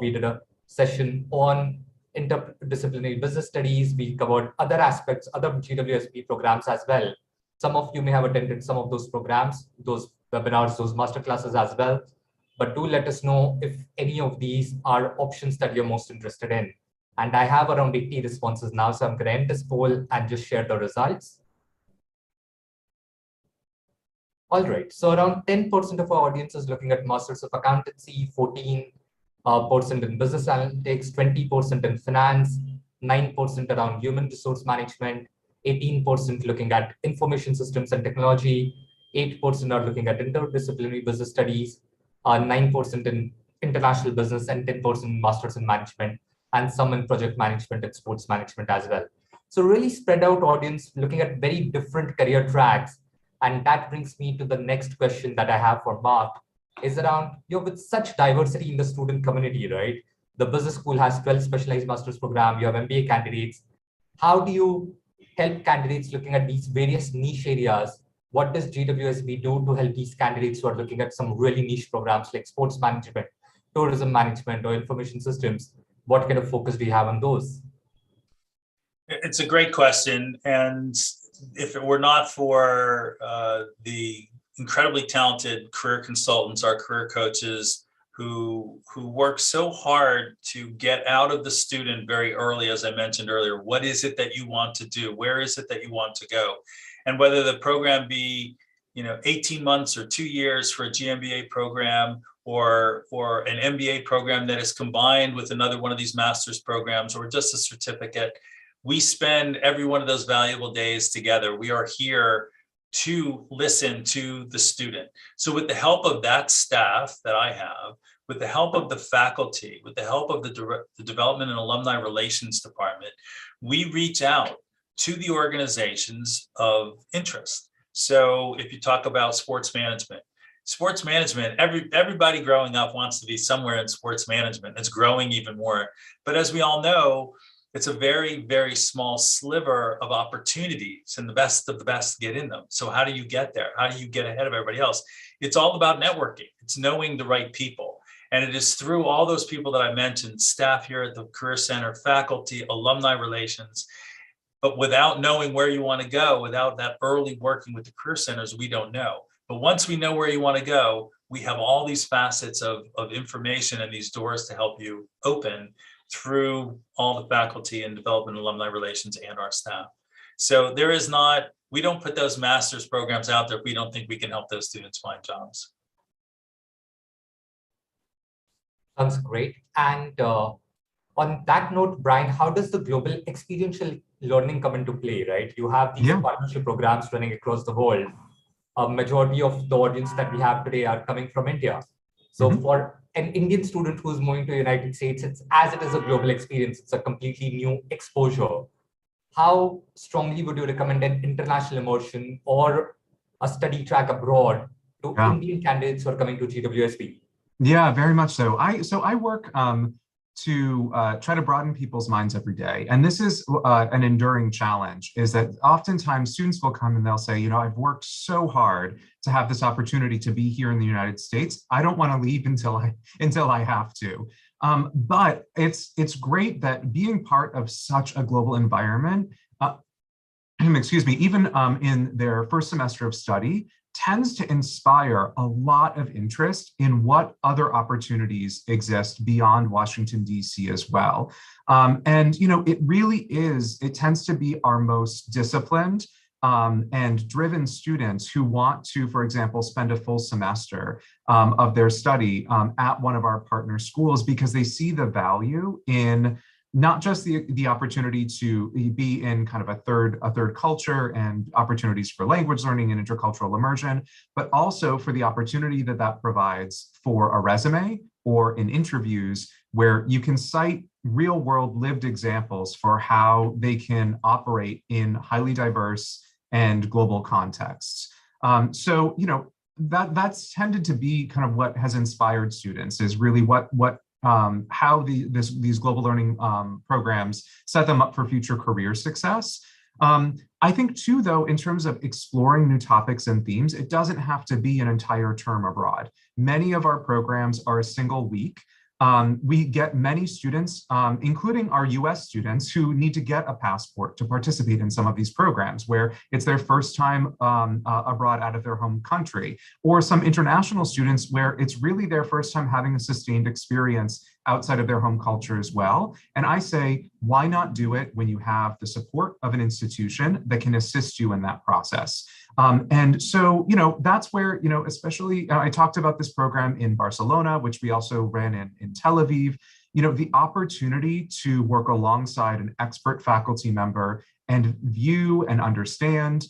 We did a session on interdisciplinary business studies. We covered other aspects, other GWSB programs as well. Some of you may have attended some of those programs, those webinars, those masterclasses as well. But do let us know if any of these are options that you're most interested in. And I have around 80 responses now, so I'm going to end this poll and just share the results. All right, so around 10% of our audience is looking at Masters of Accountancy, 14% in Business Analytics, 20% in Finance, 9% around Human Resource Management, 18% looking at Information Systems and Technology, 8% are looking at Interdisciplinary Business Studies, 9% in international business and 10% masters in management, and some in project management and sports management as well. So really spread out audience looking at very different career tracks. And that brings me to the next question that I have for Mark is around, with such diversity in the student community, right? The business school has 12 specialized master's program, you have MBA candidates. How do you help candidates looking at these various niche areas? What does GWSB do to help these candidates who are looking at some really niche programs like sports management, tourism management, or information systems? What kind of focus do you have on those? It's a great question. And if it were not for the incredibly talented career consultants, our career coaches, who work so hard to get out of the student very early, as I mentioned earlier, what is it that you want to do? Where is it that you want to go? And whether the program be, 18 months or 2 years for a GMBA program, or an MBA program that is combined with another one of these master's programs, or just a certificate, we spend every one of those valuable days together. We are here to listen to the student. So with the help of that staff that I have, with the help of the faculty, with the help of the Development and Alumni Relations Department, we reach out to the organizations of interest. So if you talk about sports management, everybody growing up wants to be somewhere in sports management. It's growing even more. But as we all know, it's a very, very small sliver of opportunities, and the best of the best get in them. So how do you get there? How do you get ahead of everybody else? It's all about networking. It's knowing the right people. And it is through all those people that I mentioned, staff here at the Career Center, faculty, alumni relations. But without knowing where you want to go, without that early working with the career centers, we don't know. But once we know where you want to go, we have all these facets of information and these doors to help you open through all the faculty and development and alumni relations and our staff. So we don't put those master's programs out there if we don't think we can help those students find jobs. Sounds great. And on that note, Brian, how does the global experiential learning come into play, right? You have these partnership programs running across the world. A majority of the audience that we have today are coming from India. So for an Indian student who's moving to the United States, it is a global experience. It's a completely new exposure. How strongly would you recommend an international immersion or a study track abroad to Indian candidates who are coming to GWSB? Yeah, very much so. I work to try to broaden people's minds every day. And this is an enduring challenge, is that oftentimes students will come and they'll say, I've worked so hard to have this opportunity to be here in the United States. I don't want to leave until I have to. But it's great that being part of such a global environment, even in their first semester of study, tends to inspire a lot of interest in what other opportunities exist beyond Washington, D.C. as well. It tends to be our most disciplined and driven students who want to, for example, spend a full semester of their study at one of our partner schools because they see the value in not just the opportunity to be in kind of a third culture and opportunities for language learning and intercultural immersion, but also for the opportunity that provides for a resume or in interviews where you can cite real world lived examples for how they can operate in highly diverse and global contexts. That's tended to be kind of what has inspired students, is really how these global learning programs set them up for future career success. I think too, though, in terms of exploring new topics and themes, it doesn't have to be an entire term abroad. Many of our programs are a single week. We get many students, including our US students, who need to get a passport to participate in some of these programs where it's their first time abroad out of their home country, or some international students where it's really their first time having a sustained experience outside of their home culture as well. And I say, why not do it when you have the support of an institution that can assist you in that process? That's where, especially I talked about this program in Barcelona, which we also ran in Tel Aviv, the opportunity to work alongside an expert faculty member and view and understand,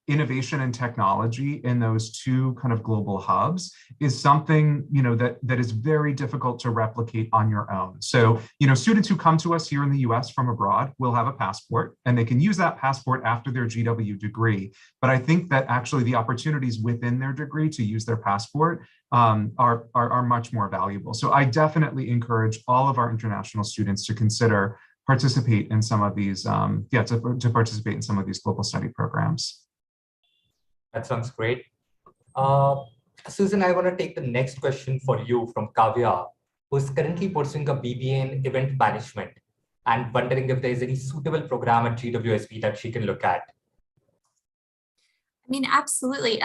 innovation and technology in those two kind of global hubs is something, that is very difficult to replicate on your own. So, students who come to us here in the US from abroad will have a passport, and they can use that passport after their GW degree. But I think that actually the opportunities within their degree to use their passport are much more valuable. So I definitely encourage all of our international students to consider participate in some of these, to participate in some of these global study programs. That sounds great. Susan, I want to take the next question for you from Kavya, who is currently pursuing a BBA in event management and wondering if there is any suitable program at GWSB that she can look at. I mean, absolutely.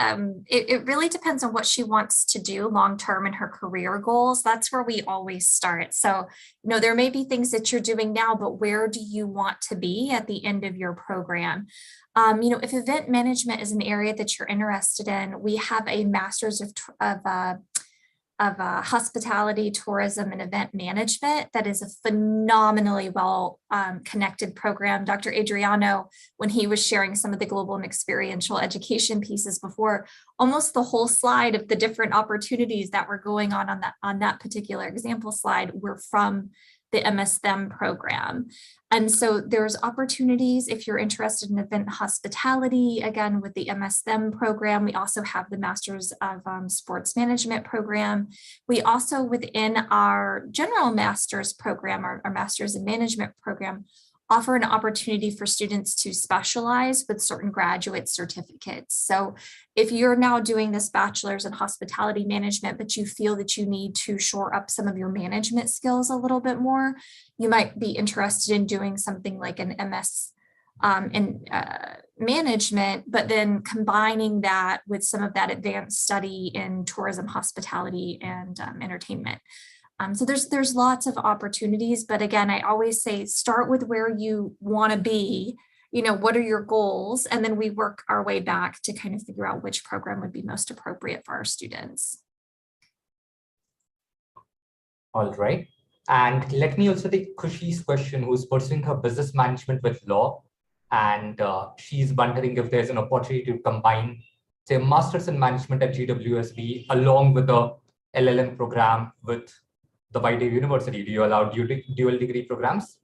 It really depends on what she wants to do long-term in her career goals. That's where we always start. So, there may be things that you're doing now, but where do you want to be at the end of your program? If event management is an area that you're interested in, we have a master's of hospitality, tourism, and event management that is a phenomenally well connected program. Dr. Adriano, when he was sharing some of the global and experiential education pieces before, almost the whole slide of the different opportunities that were going on that particular example slide were from the MSTEM program. And so there's opportunities if you're interested in event hospitality, again, with the MSTEM program. We also have the Masters of Sports Management program. We also, within our general master's program, our Masters in Management program, offer an opportunity for students to specialize with certain graduate certificates. So if you're now doing this bachelor's in hospitality management, but you feel that you need to shore up some of your management skills a little bit more, you might be interested in doing something like an MS in management, but then combining that with some of that advanced study in tourism, hospitality, and entertainment. So there's lots of opportunities, but again, I always say start with where you want to be, what are your goals? And then we work our way back to kind of figure out which program would be most appropriate for our students. All right. And let me also take Khushi's question, who's pursuing her business management with law. And she's wondering if there's an opportunity to combine, say, a master's in management at GWSB along with the LLM program with the White University. Do you allow dual degree programs?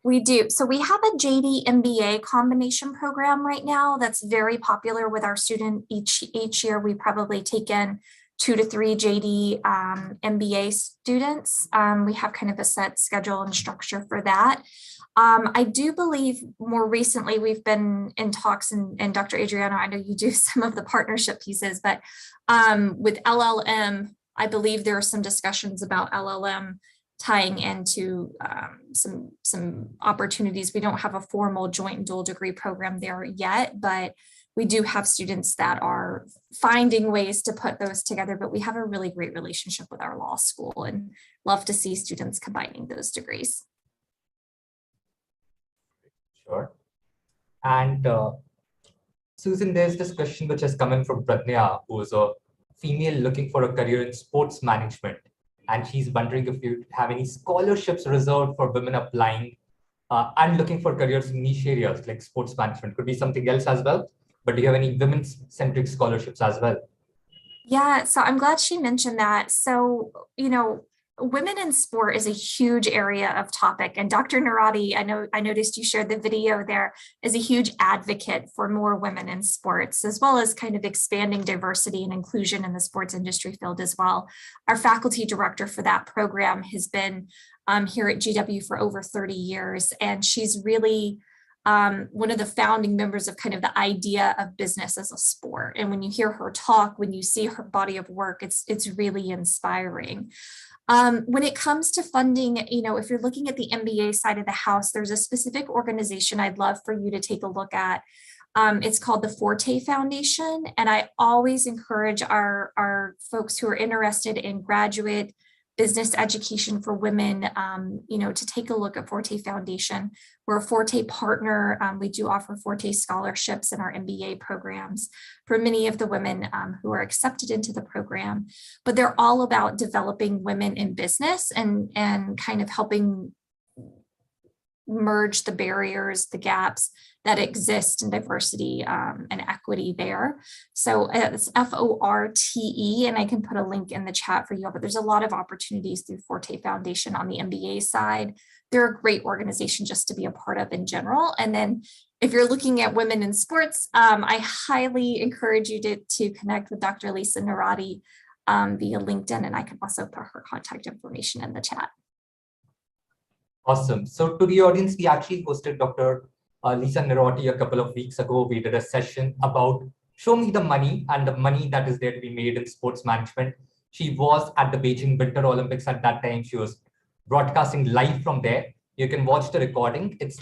We do. So we have a JD MBA combination program right now that's very popular with our student. Each year, we probably take in 2 to 3 JD MBA students. We have kind of a set schedule and structure for that. I do believe more recently we've been in talks, and Dr. Adriano, I know you do some of the partnership pieces, but with LLM, I believe there are some discussions about LLM tying into some opportunities. We don't have a formal joint and dual degree program there yet, but we do have students that are finding ways to put those together, but we have a really great relationship with our law school and love to see students combining those degrees. Sure. And Susan, there's this question which has come in from Pratnya, who is a female looking for a career in sports management. And she's wondering if you have any scholarships reserved for women applying and looking for careers in niche areas like sports management. Could be something else as well. But do you have any women-centric scholarships as well? Yeah, so I'm glad she mentioned that. So, women in sport is a huge area of topic, and Dr. Narati, I noticed you shared the video there, is a huge advocate for more women in sports, as well as kind of expanding diversity and inclusion in the sports industry field as well. Our faculty director for that program has been here at GW for over 30 years, and she's really one of the founding members of kind of the idea of business as a sport. And when you hear her talk, when you see her body of work, it's really inspiring. When it comes to funding, if you're looking at the MBA side of the house, there's a specific organization I'd love for you to take a look at. It's called the Forte Foundation. And I always encourage our folks who are interested in graduate business education for women, to take a look at Forte Foundation. We're a Forte partner. We do offer Forte scholarships in our MBA programs for many of the women who are accepted into the program, but they're all about developing women in business and kind of helping merge the barriers, the gaps that exist in diversity and equity there. So it's FORTE, and I can put a link in the chat for you, but there's a lot of opportunities through Forte Foundation on the MBA side. They're a great organization just to be a part of in general. And then if you're looking at women in sports, I highly encourage you to connect with Dr. Lisa Narati via LinkedIn, and I can also put her contact information in the chat. Awesome. So to the audience, we actually hosted Dr. Lisa Narati a couple of weeks ago. We did a session about show me the money and the money that is there to be made in sports management. She was at the Beijing Winter Olympics at that time. She was broadcasting live from there. You can watch the recording. It's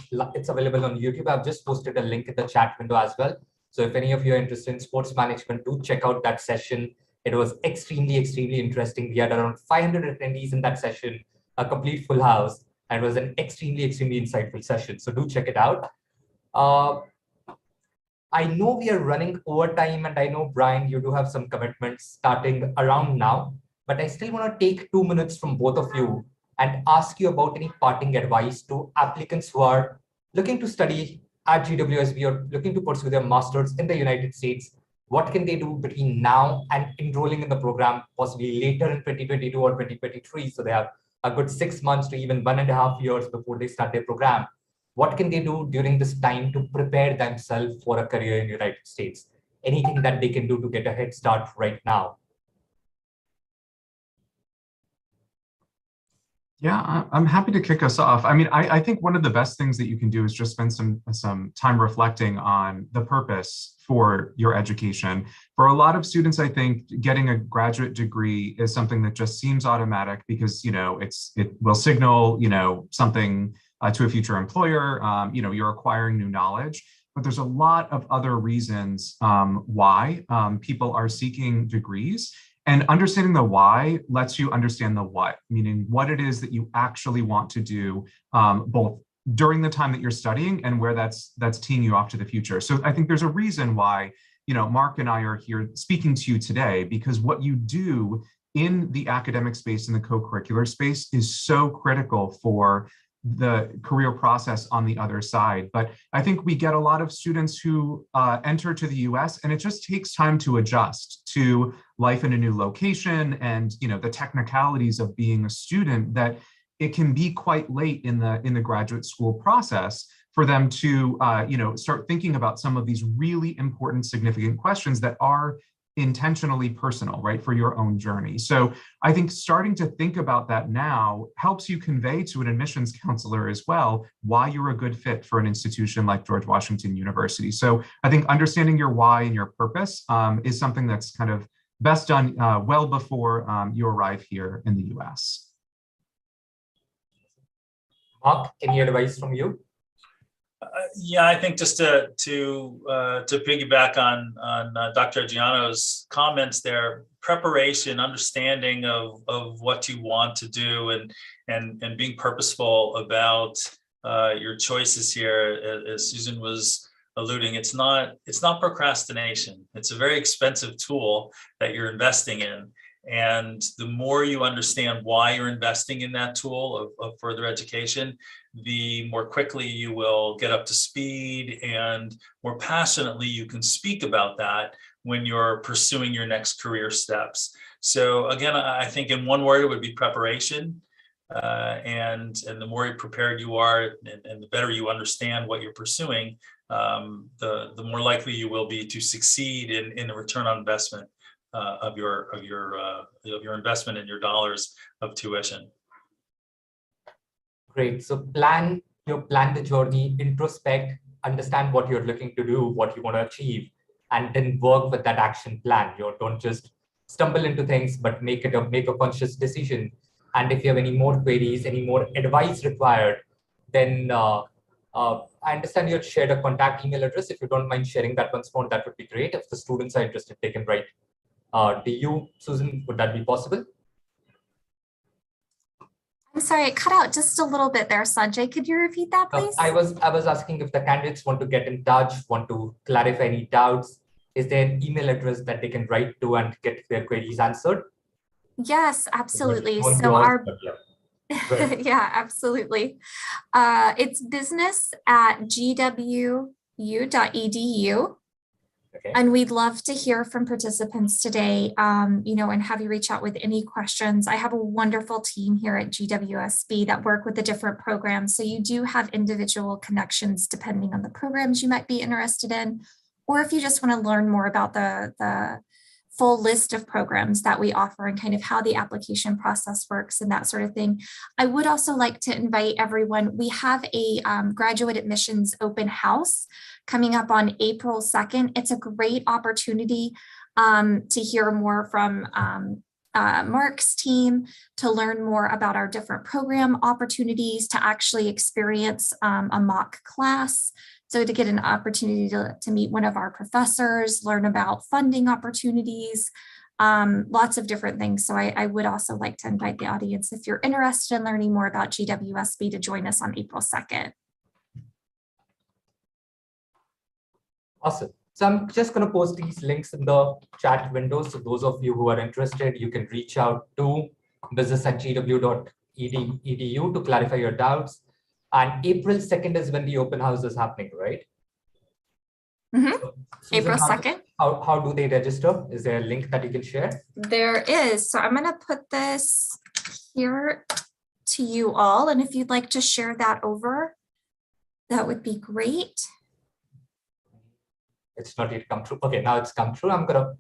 available on YouTube. I've just posted a link in the chat window as well. So if any of you are interested in sports management, do check out that session. It was extremely, extremely interesting. We had around 500 attendees in that session, a complete full house. And it was an extremely, extremely insightful session. So do check it out. I know we are running over time, and I know, Brian, you do have some commitments starting around now, but I still want to take 2 minutes from both of you and ask you about any parting advice to applicants who are looking to study at GWSB or looking to pursue their master's in the United States. What can they do between now and enrolling in the program, possibly later in 2022 or 2023? So they have a good 6 months to even 1.5 years before they start their program. What can they do during this time to prepare themselves for a career in the United States? Anything that they can do to get a head start right now? Yeah, I'm happy to kick us off. I mean, I think one of the best things that you can do is just spend some time reflecting on the purpose for your education. For a lot of students, I think getting a graduate degree is something that just seems automatic because, it will signal, something to a future employer, you're acquiring new knowledge. But there's a lot of other reasons why people are seeking degrees. And understanding the why lets you understand the what, meaning what it is that you actually want to do, both during the time that you're studying and where that's teeing you off to the future. So I think there's a reason why, Mark and I are here speaking to you today, because what you do in the academic space and the co-curricular space is so critical for the career process on the other side. But I think we get a lot of students who enter to the US, and it just takes time to adjust to life in a new location and the technicalities of being a student, that it can be quite late in the graduate school process for them to start thinking about some of these really important, significant questions that are intentionally personal, right, for your own journey. So I think starting to think about that now helps you convey to an admissions counselor as well why you're a good fit for an institution like George Washington University. So I think understanding your why and your purpose is something that's kind of best done well before you arrive here in the US. Mark, any advice from you? Yeah, I think just to piggyback on Dr. Giano's comments there, preparation, understanding of what you want to do, and being purposeful about your choices here, as Susan was alluding, it's not procrastination. It's a very expensive tool that you're investing in. And the more you understand why you're investing in that tool of further education, the more quickly you will get up to speed and more passionately you can speak about that when you're pursuing your next career steps. So again, I think in one word, it would be preparation. And the more prepared you are and the better you understand what you're pursuing, the more likely you will be to succeed in the return on investment of your investment in your dollars of tuition. Great. So plan the journey, introspect, understand what you're looking to do, what you want to achieve, and then work with that action plan. You don't just stumble into things, but make a conscious decision. And if you have any more queries, any more advice required, then I understand you had shared a contact email address. If you don't mind sharing that once more, that would be great. If the students are interested, they can write to you, Susan. Would that be possible? I'm sorry, it cut out just a little bit there, Sanjay. Could you repeat that, please? I was asking if the candidates want to get in touch, want to clarify any doubts. Is there an email address that they can write to and get their queries answered? Yes, absolutely. So our Right. Yeah, absolutely. It's business@gwu.edu. Okay. And we'd love to hear from participants today, and have you reach out with any questions. I have a wonderful team here at GWSB that work with the different programs. So you do have individual connections depending on the programs you might be interested in, or if you just want to learn more about the full list of programs that we offer and kind of how the application process works and that sort of thing. I would also like to invite everyone. We have a graduate admissions open house coming up on April 2nd. It's a great opportunity to hear more from Mark's team, to learn more about our different program opportunities, to actually experience a mock class. So to get an opportunity to meet one of our professors, learn about funding opportunities, lots of different things. So I would also like to invite the audience, if you're interested in learning more about GWSB, to join us on April 2nd. Awesome. So I'm just going to post these links in the chat window. So those of you who are interested, you can reach out to business@gw.edu to clarify your doubts. And April 2nd is when the open house is happening, right? Mm-hmm. So, Susan, April 2nd. How do they register? Is there a link that you can share? There is. So I'm going to put this here to you all. And if you'd like to share that over, that would be great. It's not yet come through. Okay, now it's come through. I'm going to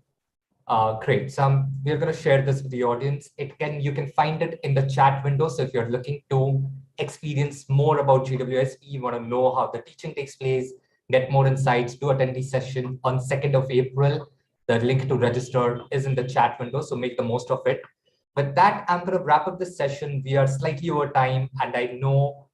create some. We're going to share this with the audience. You can find it in the chat window. So if you're looking to experience more about GWSB, you want to know how the teaching takes place, get more insights, do attend the session on 2nd of April. The link to register is in the chat window, so make the most of it. With that, I'm going to wrap up this session. We are slightly over time, and I know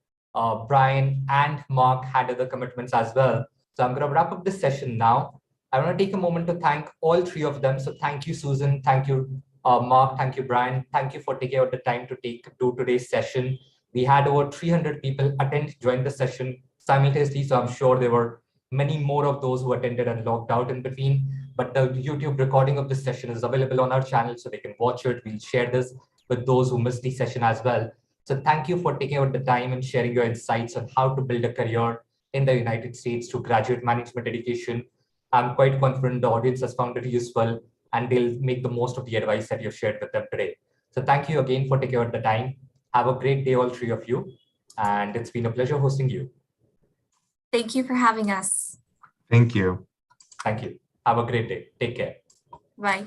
Brian and Mark had other commitments as well. So I'm going to wrap up this session now. I want to take a moment to thank all three of them. So thank you, Susan. Thank you, Mark. Thank you, Brian. Thank you for taking out the time to do today's session. We had over 300 people join the session simultaneously. So I'm sure there were many more of those who attended and logged out in between. But the YouTube recording of this session is available on our channel, so they can watch it. We'll share this with those who missed the session as well. So thank you for taking out the time and sharing your insights on how to build a career in the United States through graduate management education. I'm quite confident the audience has found it useful, and they'll make the most of the advice that you've shared with them today. So thank you again for taking out the time. Have a great day, all three of you. And it's been a pleasure hosting you. Thank you for having us. Thank you. Thank you. Have a great day. Take care. Bye.